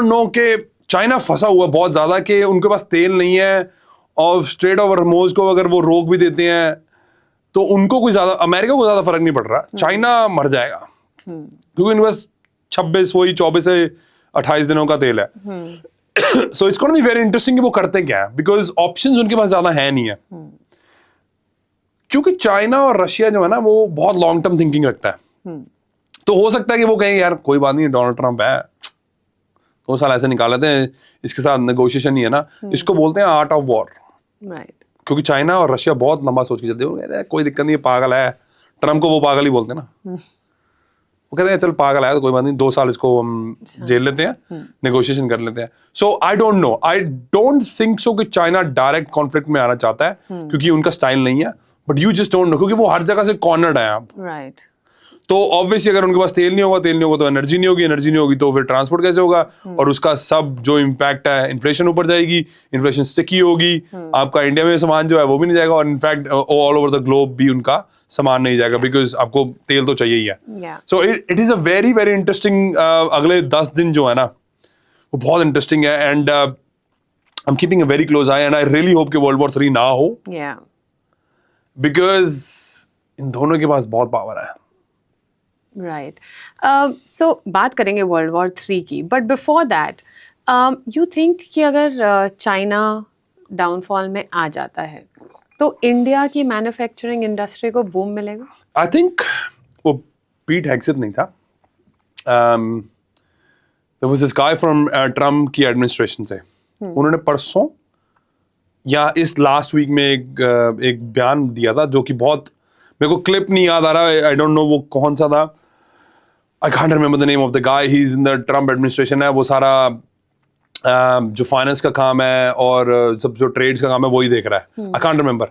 No कि China फंसा हुआ बहुत ज्यादा कि उनके पास तेल नहीं है और स्ट्रेट ऑफ हॉर्मुज़ को अगर वो रोक भी देते हैं तो उनको कोई ज्यादा, अमेरिका को ज्यादा फर्क नहीं पड़ रहा, चाइना मर जाएगा क्योंकि उनके पास 24 से 28 दिनों का तेल है। So it's gonna be very interesting कि वो करते क्या है, बिकॉज ऑप्शंस उनके पास ज्यादा है नहीं है। क्योंकि चाइना और रशिया जो है ना वो बहुत लॉन्ग टर्म थिंकिंग रखता है। तो हो सकता है कि वो कहें यार कोई बात नहीं, डोनाल्ड ट्रंप है 2 साल ऐसे निकाल लेते हैं, इसके साथ नेगोशिएशन नहीं है ना। इसको बोलते हैं आर्ट ऑफ वॉर। क्योंकि चाइना और रशिया बहुत लंबा सोच के चलते हैं, कोई दिक्कत नहीं है, पागल है। ट्रम्प को वो पागल ही बोलते हैं ना। वो कहते हैं चल पागल है तो कोई बात नहीं, 2 साल इसको हम जेल लेते हैं, नेगोशिएशन कर लेते हैं। So I don't know, I don't think so कि चाइना डायरेक्ट कॉन्फ्लिक्ट में आना चाहता है क्योंकि उनका स्टाइल नहीं है, but you just don't know क्योंकि वो हर जगह से कॉर्नर्ड है आप। राइट। तो ऑब्वियसली अगर उनके पास तेल नहीं होगा तो एनर्जी नहीं होगी तो फिर ट्रांसपोर्ट कैसे होगा, और उसका सब जो इम्पैक्ट है, इन्फ्लेशन ऊपर जाएगी, इन्फ्लेशन स्टिकी होगी, आपका इंडिया में सामान जो है वो भी नहीं जाएगा, और in fact all over the globe भी उनका सामान नहीं जाएगा, बिकॉज आपको तेल तो चाहिए ही है। So it is a very very interesting, अगले 10 दिन जो है ना वो बहुत इंटरेस्टिंग है, and I am keeping a very close I, and I really hope कि वर्ल्ड वॉर 3 ना हो, बिकॉज इन दोनों के पास बहुत पावर है। राइट। सो बात करेंगे वर्ल्ड वॉर 3 की, but before that you think कि अगर चाइना डाउनफॉल में आ जाता है तो इंडिया की मैन्युफैक्चरिंग इंडस्ट्री को बूम मिलेगा? आई थिंक वो पीट हेग्सेथ नहीं था, there was this guy from Trump की एडमिनिस्ट्रेशन से, उन्होंने परसों या इस लास्ट वीक में एक बयान दिया था जो कि बहुत, मेरे को क्लिप नहीं याद आ रहा, आई डोंट नो वो कौन सा था, I can't remember the name of the guy, he is in the Trump administration है, वो सारा जो फाइनेंस का काम है और सब जो ट्रेड्स का काम है वही देख रहा है, आई कांट रिमेंबर।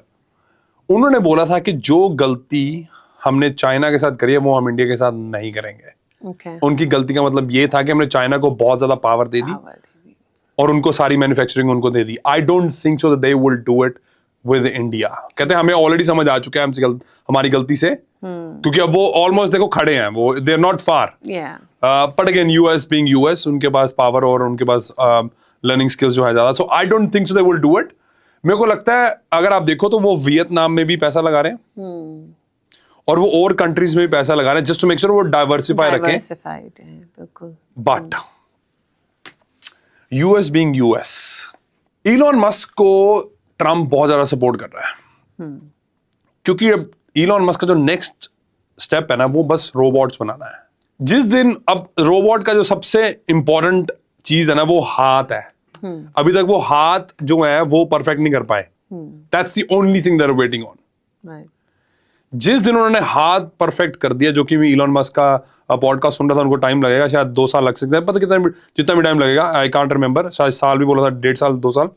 उन्होंने बोला था कि जो गलती हमने चाइना के साथ करी है वो हम इंडिया के साथ नहीं करेंगे। उनकी गलती का मतलब ये था कि हमने चाइना को बहुत ज्यादा पावर दे दी और उनको सारी मैन्युफैक्चरिंग उनको दे दी। I don't think so that they will do it with India. कहते हैं हमें ऑलरेडी समझ आ चुका है हमसे हमारी गलती से, क्योंकि अब वो ऑलमोस्ट देखो खड़े हैं, वो they are not far, but again US being US, उनके पास पावर और उनके पास लर्निंग स्किल्स जो है ज्यादा। So I don't think so they will do it. मेरे को लगता है अगर आप देखो तो वो वियतनाम में भी पैसा लगा रहे हैं और वो और कंट्रीज में भी पैसा लगा रहे हैं जस्ट टू मेक श्योर वो डाइवर्सिफाई रखें। But US being US, Elon Musk को ट्रम्प बहुत ज्यादा सपोर्ट कर रहा है, क्योंकि अब इलॉन मस्क का जो नेक्स्ट स्टेप है ना वो बस रोबोट्स बनाना है। जिस दिन अब रोबोट का जो सबसे इंपॉर्टेंट चीज है ना वो हाथ है, अभी तक वो हाथ जो है वो परफेक्ट नहीं कर पाए, that's the only thing they are waiting on. जिस दिन उन्होंने हाथ परफेक्ट कर दिया, जो कि मैं इलॉन मस्क का पॉडकास्ट सुन रहा था, उनको टाइम लगेगा, शायद 2 साल लग सकते हैं, पता जितना भी टाइम लगेगा, आई कांट रिमेंबर, शायद साल भी बोला था, 1.5 साल 2 साल।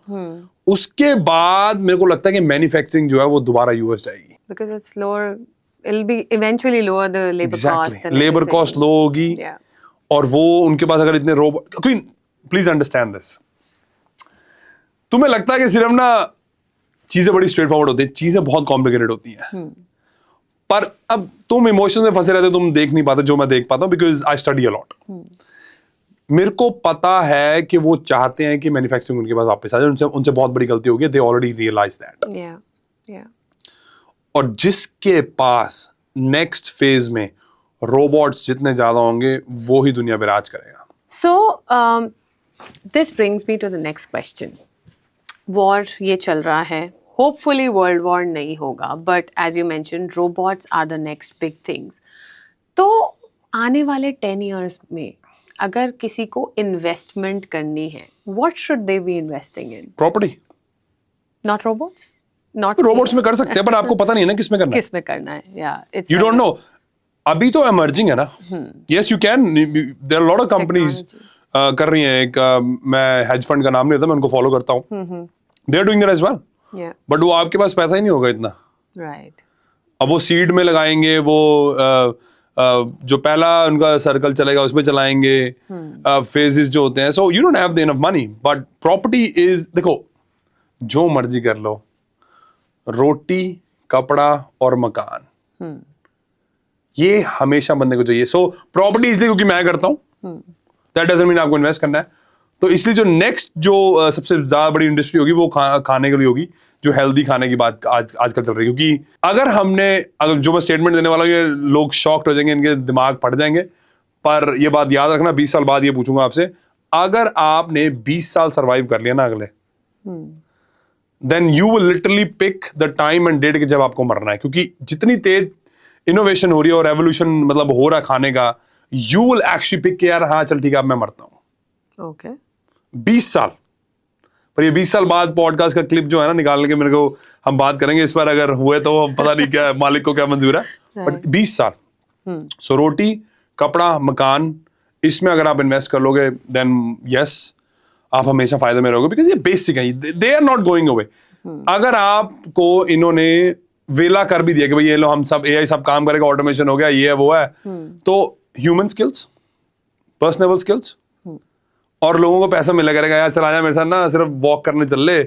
उसके बाद मेरे को लगता है कि मैन्युफैक्चरिंग जो है वो दोबारा यूएस जाएगी, because it's lower, it'll be eventually lower the labor cost and labour cost low होगी, और वो उनके पास अगर इतने रोबोट, प्लीज अंडरस्टैंड दिस, तुम्हें लगता है कि सिर्फ ना चीजें बड़ी स्ट्रेट फॉरवर्ड होती है, चीजें बहुत कॉम्प्लिकेटेड होती हैं, पर अब तुम इमोशन में फंसे रहते हो, तुम देख नहीं पाते जो मैं देख पाता हूँ, because I study a lot. मेरे को पता है कि वो चाहते हैं कि मैन्युफैक्चरिंग उनके पास वापस आ जाए, उनसे बहुत बड़ी गलती हो गई, दे ऑलरेडी रियलाइज दैट। और जिसके पास नेक्स्ट फेज में रोबोट्स जितने ज्यादा होंगे वो ही दुनिया पे राज करेगा। So this brings me to the next question. War ये चल रहा है, होपफुली वर्ल्ड वॉर नहीं होगा, but as you mention robots are the next big things. तो आने वाले 10 years में अगर किसी को इन्वेस्टमेंट करनी है, what should they be investing in? Property, not robots. Not robots में कर सकते हैं, पर आपको पता नहीं है ना किसमें करना है, किसमें करना है, या इट्स यू डोंट नो। अभी तो इमर्जिंग है ना, yes you can, there are lot of companies कर रही हैं। एक मैं हेज फंड का नाम नहीं लेता, मैं उनको फॉलो करता हूँ, they are doing that as well, but वो आपके पास पैसा ही नहीं होगा इतना, राइट। अब वो सीड में लगाएंगे, वो जो पहला उनका सर्कल चलेगा उसमें चलाएंगे, फेजेस जो होते हैं, so you don't have the enough money. But property is, देखो जो मर्जी कर लो, रोटी, कपड़ा और मकान, ये हमेशा बंदे को चाहिए। सो प्रॉपर्टी इसलिए क्योंकि मैं करता हूं, दैट डजंट मीन आपको इन्वेस्ट करना है। तो इसलिए जो नेक्स्ट जो सबसे ज्यादा बड़ी इंडस्ट्री होगी वो खाने के लिए होगी, जो हेल्दी खाने की बात आजकल चल रही है। क्योंकि अगर जो मैं स्टेटमेंट देने वाला हूँ ये लोग शॉक्ड हो जाएंगे, इनके दिमाग फट जाएंगे, पर ये बात याद रखना, 20 साल बाद ये पूछूंगा आपसे, अगर आपने 20 साल सर्वाइव कर लिया ना अगले, then you will literally pick the time and date कि जब आपको मरना है। क्योंकि जितनी तेज इनोवेशन हो रही है और रेवोल्यूशन मतलब हो रहा है खाने का, यू विल एक्चुअली पिक कि यार हाँ चल ठीक है अब मैं मरता हूँ। ओके 20 साल, पर ये 20 साल बाद पॉडकास्ट का क्लिप जो है ना निकाल के मेरे को हम बात करेंगे इस पर, अगर हुए तो पता नहीं क्या मालिक को क्या मंजूर है, बट 20 साल। सो रोटी, कपड़ा, मकान, इसमें अगर आप इन्वेस्ट कर लोगे देन यस आप हमेशा फायदे में रहोगे, बिकॉज ये बेसिक है, they are not going away. अगर आपको इन्होंने वेला कर भी दिया कि भाई ये लो हम सब एआई सब काम करेगा, ऑटोमेशन हो गया, ये है वो है, तो ह्यूमन स्किल्स, पर्सनल स्किल्स और लोगों को पैसा मिला करेगा, यार चल आजा मेरे साथ ना सिर्फ वॉक करने चल ले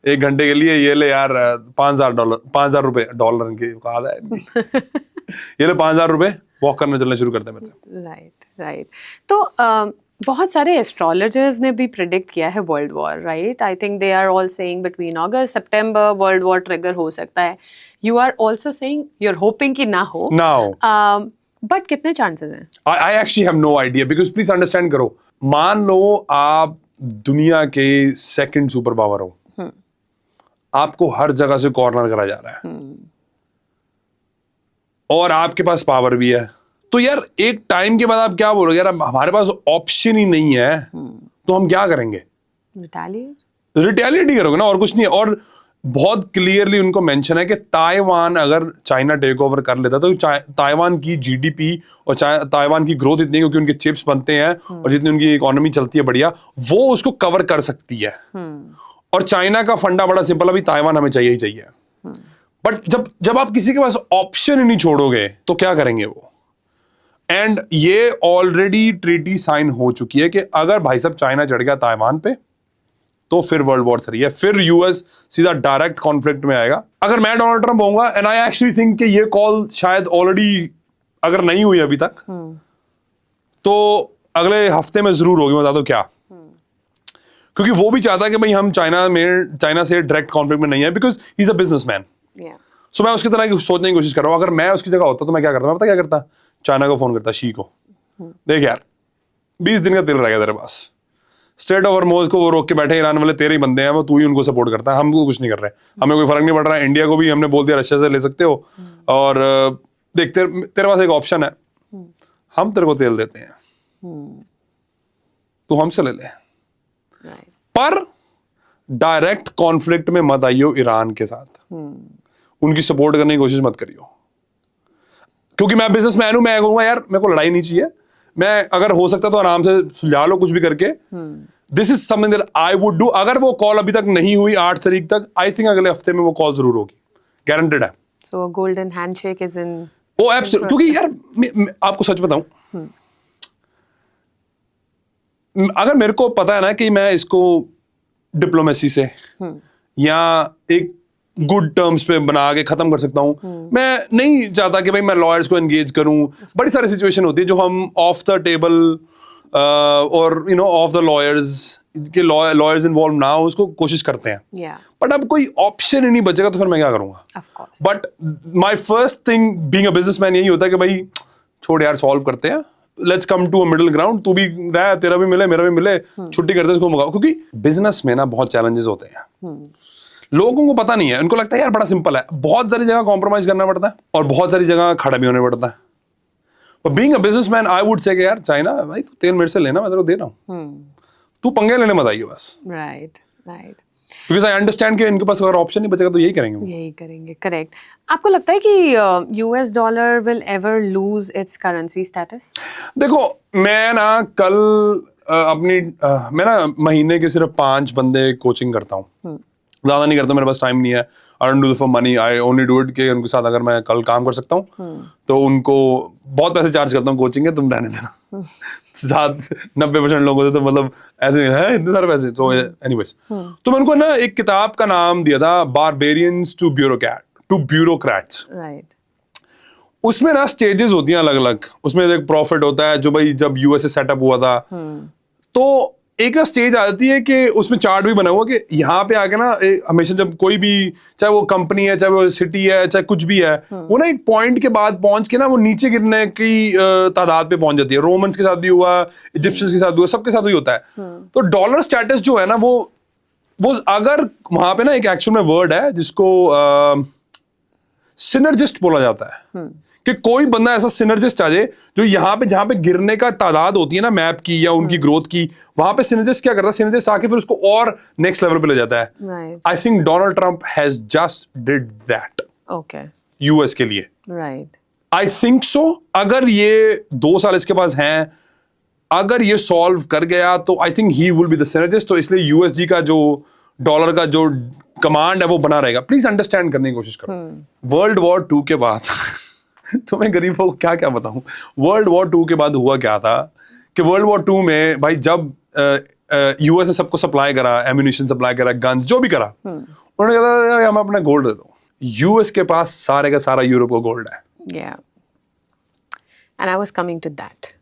1 घंटे के लिए, ये ले यार $5,000 डॉलर इनकी कहा है ये ले $5,000 वॉक करने चलने शुरू करते हैं मेरे से। राइट तो बहुत सारे एस्ट्रोलॉजर्स ने भी प्रिडिक्ट किया है world war, right? I think they are all saying between अगस्त सितंबर वर्ल्ड वॉर ट्रिगर हो सकता है। You are also saying you are hoping कि ना हो, बट कितने चांसेस हैं? I actually have no idea, because please understand करो, मान लो आप दुनिया के सेकंड सुपर पावर हो, आपको हर जगह से कॉर्नर करा जा रहा है और आपके पास पावर भी है, तो यार एक टाइम के बाद आप क्या बोलोगे, यार हमारे पास ऑप्शन ही नहीं है, तो हम क्या करेंगे? रिटेलिएट ही करोगे ना, और कुछ नहीं है। और बहुत क्लियरली उनको मेंशन है कि ताइवान अगर चाइना टेक ओवर कर लेता तो ताइवान की जीडीपी और ताइवान की ग्रोथ इतनी, क्योंकि उनके चिप्स बनते हैं और जितनी उनकी इकोनॉमी चलती है बढ़िया, वो उसको कवर कर सकती है। और चाइना का फंडा बड़ा सिंपल, अभी ताइवान हमें चाहिए ही चाहिए। बट जब आप किसी के पास ऑप्शन ही नहीं छोड़ोगे तो क्या करेंगे वो? एंड ये ऑलरेडी ट्रीटी साइन हो चुकी है कि अगर भाई साहब चाइना चढ़ गया ताइवान पे तो फिर वर्ल्ड वॉर 3 है, फिर यूएस सीधा डायरेक्ट कॉन्फ्लिक्ट में आएगा। अगर मैं डोनाल्ड ट्रंप होऊंगा, एंड आई एक्चुअली थिंक कि ये कॉल शायद ऑलरेडी अगर नहीं हुई अभी तक तो अगले हफ्ते में जरूर होगी, बता दो क्या। क्योंकि वो भी चाहता है कि भाई हम चाइना से डायरेक्ट कॉन्फ्लिक्ट में नहीं है, because he is a businessman. So मैं उसकी तरह की सोचने की कोशिश कर रहा हूँ। अगर मैं उसकी जगह होता तो मैं क्या करता, मैं पता क्या करता, चाइना को फोन करता, शी को, देख यार 20 दिन का तेल रह गया तेरे पास, स्ट्रेट ओवर मोज को वो रोक के बैठे, ईरान वाले तेरे ही बंदे हैं, वो तू ही उनको सपोर्ट करता है, हम कुछ नहीं कर रहे, हमें कोई फर्क नहीं पड़ रहा है। इंडिया को भी हमने बोल दिया रशिया से ले सकते हो, और देख तेरे पास एक ऑप्शन है, हम तेरे को तेल देते हैं, तू हमसे ले ले, पर डायरेक्ट कॉन्फ्लिक्ट में मत आइयो ईरान के साथ, उनकी सपोर्ट करने की कोशिश मत करियो। क्योंकि मैं बिजनेसमैन हूं, मैं कहूंगा यार मेरे को लड़ाई नहीं चाहिए, मैं अगर हो सकता तो आराम से सुलझा लो कुछ भी करके। This is something that I would do. अगर वो कॉल अभी तक नहीं हुई 8 तारीख तक, आई थिंक अगले हफ्ते में वो कॉल जरूर होगी, गारंटेड है। So golden handshake is in, oh absolute. क्योंकि यार मैं आपको सच बताऊं, अगर मेरे को पता है ना कि मैं इसको डिप्लोमेसी से या एक गुड टर्म्स पे बना के खत्म कर सकता हूं, मैं नहीं चाहता कि भाई मैं लॉयर्स को एंगेज करूं। बड़ी सारी सिचुएशन होती है जो हम ऑफ द टेबल और you know of the lawyers के लॉयर्स इन्वॉल्व ना हो, उसको कोशिश करते हैं। बट अब कोई ऑप्शन ही नहीं बचेगा तो फिर मैं क्या करूंगा? But my first thing being a businessman यही होता है कि भाई छोड़ यार, सॉल्व करते हैं, let's come to a middle ground, तू भी रहा, तेरा भी मिले मेरा भी मिले, छुट्टी करते हैं इसको मंगाओ। क्योंकि बिजनेस में ना बहुत चैलेंजेस होते हैं, लोगों को पता नहीं है, उनको लगता है यार बड़ा सिंपल है, बहुत सारी जगह कॉम्प्रोमाइज करना पड़ता है और बहुत सारी जगह खड़ा भी होने पड़ता है। But being a businessman, I would say कि यार चाइना भाई तू तेल मेरे से लेना, मैं तेरे को दे रहा हूँ, तू पंगे लेने मत आइए बस। राइट। Because I understand कि इनके पास अगर ऑप्शन नहीं बचेगा तो यही करेंगे। करेक्ट। आपको लगता है कि US dollar will ever lose its currency status? देखो मैं ना कल मैं ना महीने के सिर्फ 5 बंदे कोचिंग करता हूँ, ज्यादा नहीं करता, मेरे पास टाइम नहीं है। I don't do it for money, I only do it कि उनके साथ अगर मैं कल काम कर सकता हूँ तो उनको बहुत पैसे चार्ज करता हूँ कोचिंग के, तुम रहने देना। 90% लोगों से तो मतलब ऐसे है इतने सारे पैसे। तो एनीवेज, तो मैं उनको ना एक किताब का नाम दिया था, बारबेरियंस टू ब्यूरोक्रेट्स। राइट। उसमें ना स्टेजेस होती हैं अलग अलग। उसमें एक प्रॉफिट होता है जो भाई जब यूएसए सेटअप हुआ था, तो एक ना स्टेज आ जाती है कि उसमें चार्ट भी बना हुआ कि यहाँ पे आके ना हमेशा जब कोई भी, चाहे वो कंपनी है, चाहे वो सिटी है, चाहे कुछ भी है, वो ना एक पॉइंट के बाद पहुंच के ना वो नीचे गिरने की तादाद पे पहुंच जाती है। रोमन्स के साथ भी हुआ, इजिप्शियंस के साथ भी हुआ, सबके साथ भी होता है। तो डॉलर स्टेटस जो है ना वो अगर वहां पे ना एक एक्चुअल में वर्ड है जिसको सिनर्जिस्ट बोला जाता है, कि कोई बंदा ऐसा सिनर्जिस्ट आ जाए जो यहाँ पे जहां पे गिरने का तादाद होती है ना मैप की या उनकी ग्रोथ की, वहां पे सिनर्जिस्ट क्या करता है, सिनर्जिस्ट आके फिर उसको और नेक्स्ट लेवल पे ले जाता है। I think Donald Trump has just did that okay, US के लिए। Right, I think so. अगर ये 2 साल इसके पास हैं, अगर ये सॉल्व कर गया तो I think he will be the synergist. तो इसलिए यूएसडी का जो डॉलर का जो कमांड है वो बना रहेगा। प्लीज अंडरस्टैंड करने की कोशिश करो। वर्ल्ड वॉर 2 के बाद तो मैं गरीबों को क्या क्या बताऊं, वर्ल्ड वॉर 2 के बाद हुआ क्या था कि वर्ल्ड वॉर 2 में भाई जब यूएस ने सबको सप्लाई करा, एम्यूनिशन सप्लाई करा, गन्स जो भी करा, उन्होंने कहा हमें अपना गोल्ड दे दो। यूएस के पास सारे का सारा यूरोप का गोल्ड है। yeah, and I was coming to that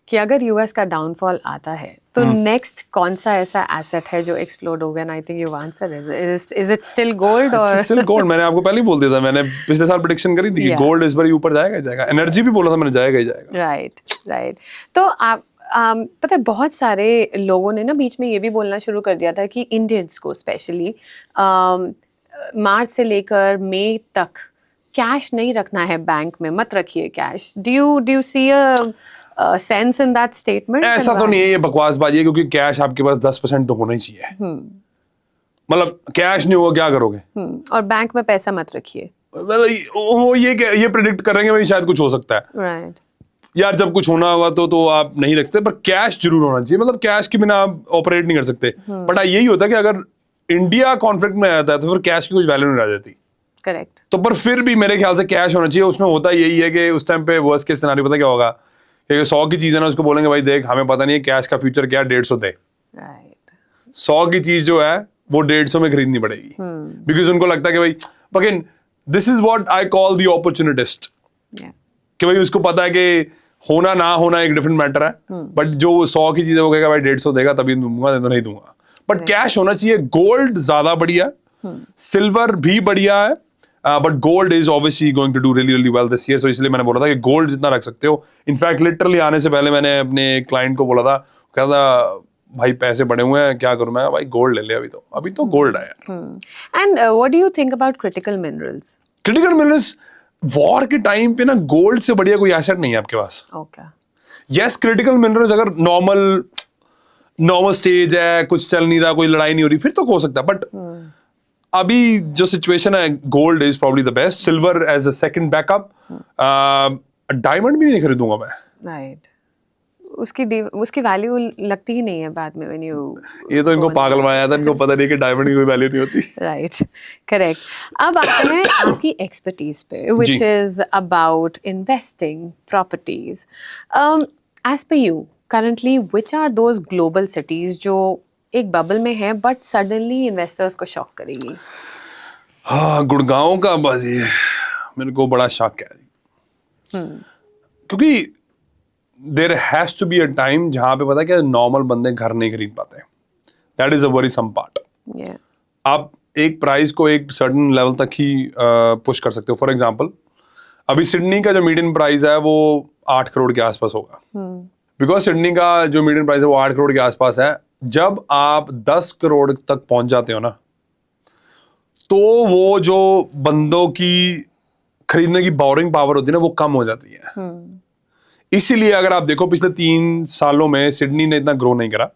कि अगर यूएस का डाउनफॉल आता है तो नेक्स्ट कौन सा ऐसा एसेट है जो एक्सप्लोड होगा? And I think you answer is it still gold और स्टिल गोल्ड। मैंने आपको पहले ही बोल दिया था, मैंने पिछले साल प्रेडिक्शन करी थी कि गोल्ड इस बार ऊपर जाएगा ही जाएगा। एनर्जी भी बोला था मैंने, जाएगा ही जाएगा। Right, right. तो आप पता है बहुत सारे लोगों ने ना बीच में ये भी बोलना शुरू कर दिया था कि इंडियंस को स्पेशली मार्च से लेकर मई तक कैश नहीं रखना है बैंक में, मत रखिए cash. Do you see a sense in that statement? ऐसा तो नहीं है, ये बकवासबाजी है, क्योंकि कैश आपके पास 10% तो होना ही चाहिए। मतलब कैश नहीं होगा क्या करोगे? और बैंक में पैसा मत रखिए। वो ये प्रेडिक्ट कर रहे हैं कि भाई शायद कुछ हो सकता है। राइट, यार जब कुछ होना होगा तो आप नहीं रख सकते, पर कैश जरूर होना चाहिए। मतलब कैश के बिना आप ऑपरेट नहीं कर सकते। बट यही होता है कि अगर इंडिया कॉन्फ्लिक्ट में आता है तो फिर कैश की कुछ वैल्यू नहीं रह जाती। करेक्ट। तो पर फिर भी मेरे ख्याल से कैश होना चाहिए। उसमें होता यही है कि उस टाइम पे वर्स्ट केस सिनेरियो पता क्या होगा, कि 100 की चीज है ना, उसको बोलेंगे भाई देख हमें पता नहीं है कैश का फ्यूचर क्या, 150 दे। राइट, 100 की चीज जो है वो 150 में खरीदनी पड़ेगी, बिकॉज उनको लगता है कि भाई again this is what I call the opportunist, कि भाई उसको पता है कि होना ना होना एक डिफरेंट मैटर है, बट जो 100 की चीज है वो कहेगा भाई 150 देगा तभी दूंगा, नहीं तो नहीं दूंगा। बट कैश होना चाहिए। गोल्ड ज्यादा बढ़िया, सिल्वर भी बढ़िया है, but gold is obviously going to do really really well this year. So इसलिए मैंने बोला था कि गोल्ड जितना रख सकते हो। इनफैक्ट लिटरली आने से पहले मैंने अपने क्लाइंट को बोला था, कहता भाई पैसे बड़े हुए हैं क्या करूं मैं, भाई गोल्ड ले ले, अभी तो गोल्ड है यार। And what do you think about critical minerals? Critical minerals war के टाइम पे ना गोल्ड से बढ़िया कोई एसेट नहीं है आपके पास। ओके, यस क्रिटिकल मिनरल्स अगर नॉर्मल स्टेज है, कुछ चल नहीं रहा, कोई लड़ाई नहीं हो रही, फिर तो हो सकता है। बट अभी जो सिचुएशन है, gold is probably the best, silver as a second backup. Diamond भी नहीं खरीदूंगा मैं। राइट, उसकी वैल्यू लगती ही नहीं है बाद में when you ये तो इनको पागल बनाया था, इनको पता नहीं कि डायमंड की कोई वैल्यू नहीं होती। Right, correct. अब आते हैं आपकी एक्सपर्टीज पे, which is about investing properties. As per you, currently which are those global cities जो एक बबल में है बट सडनली इन्वेस्टर्स को शॉक करेगी? हाँ, गुड़गांव का बस ये मेरे को बड़ा शॉक है, क्योंकि there has to be a time जहां पे पता है कि नॉर्मल बंदे घर नहीं खरीद पाते। That is a worrisome part. आप एक प्राइस को एक सर्टेन लेवल तक ही पुश कर सकते हो। फॉर एग्जांपल अभी सिडनी का जो मीडियन प्राइस है वो 8 करोड़ के आसपास होगा, बिकॉज सिडनी का जो मीडियन प्राइस है वो 8 करोड़ के आसपास है। जब आप 10 करोड़ तक पहुंच जाते हो ना, तो वो जो बंदों की खरीदने की बोरिंग पावर होती है ना, वो कम हो जाती है। इसीलिए अगर आप देखो पिछले 3 सालों में सिडनी ने इतना ग्रो नहीं करा,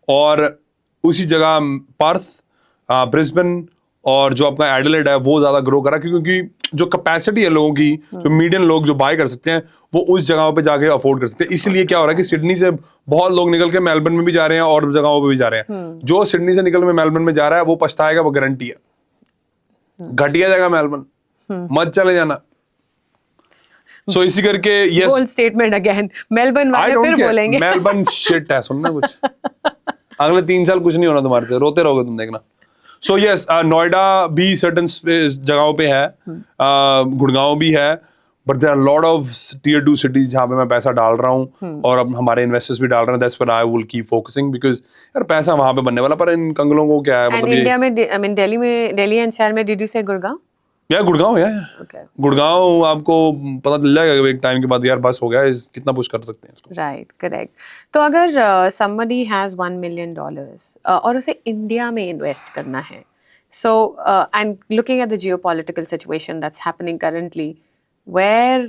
और उसी जगह पर्थ, ब्रिस्बेन और जो आपका एडिलेड है वो ज्यादा ग्रो करा, क्योंकि जो कैपेसिटी है लोगों की, जो मीडियम लोग जो बाय कर सकते हैं वो उस जगहों पे जाके अफोर्ड कर सकते हैं। इसीलिए क्या हो रहा है कि सिडनी से बहुत लोग निकल के मेलबर्न में भी जा रहे हैं और जगहों पे भी जा रहे हैं। जो सिडनी से निकल के मेलबर्न में जा रहा है वो पछताएगा, वो गारंटी है। घटिया जगह मेलबर्न, मत चले जाना। सो इसी करके yes, bold statement again, Melbourne वाले फिर बोलेंगे मेलबर्न शिट है, सुनना कुछ अगले 3 साल कुछ नहीं होना तुम्हारे से, रोते रहोगे तुम, देखना। सो यस, नोएडा भी सर्टन जगहों पे है, गुड़गांव भी है, but there are lot of tier 2 cities जहाँ पे मैं पैसा डाल रहा हूँ और अब हमारे इन्वेस्टर्स भी डाल रहे हैं. That's where I will keep focusing because यार पैसा वहाँ पे बनने वाला, पर इन कंगलों को क्या है एंड मतलब ये इंडिया में, आई मीन दिल्ली एनसीआर में, डिड यू से गुड़गांव? यार गुड़गांव यार ओके, गुड़गांव आपको पता चल जाएगा एक टाइम के बाद यार बस हो गया, कितना पुश कर सकते हैं इसको. Right, correct. तो अगर somebody has $1 million और उसे इंडिया में इन्वेस्ट करना है, so and looking at the geopolitical situation that's happening currently, where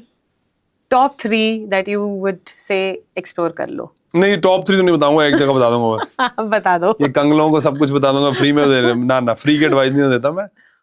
top 3 that you would say explore कर लो? नहीं टॉप 3 तो नहीं बताऊंगा, एक जगह बता दूंगा बस. बता दो. ये कंगलों को सब कुछ बता दूंगा फ्री में दे ना ना फ्री की एडवाइस नहीं देता मैं.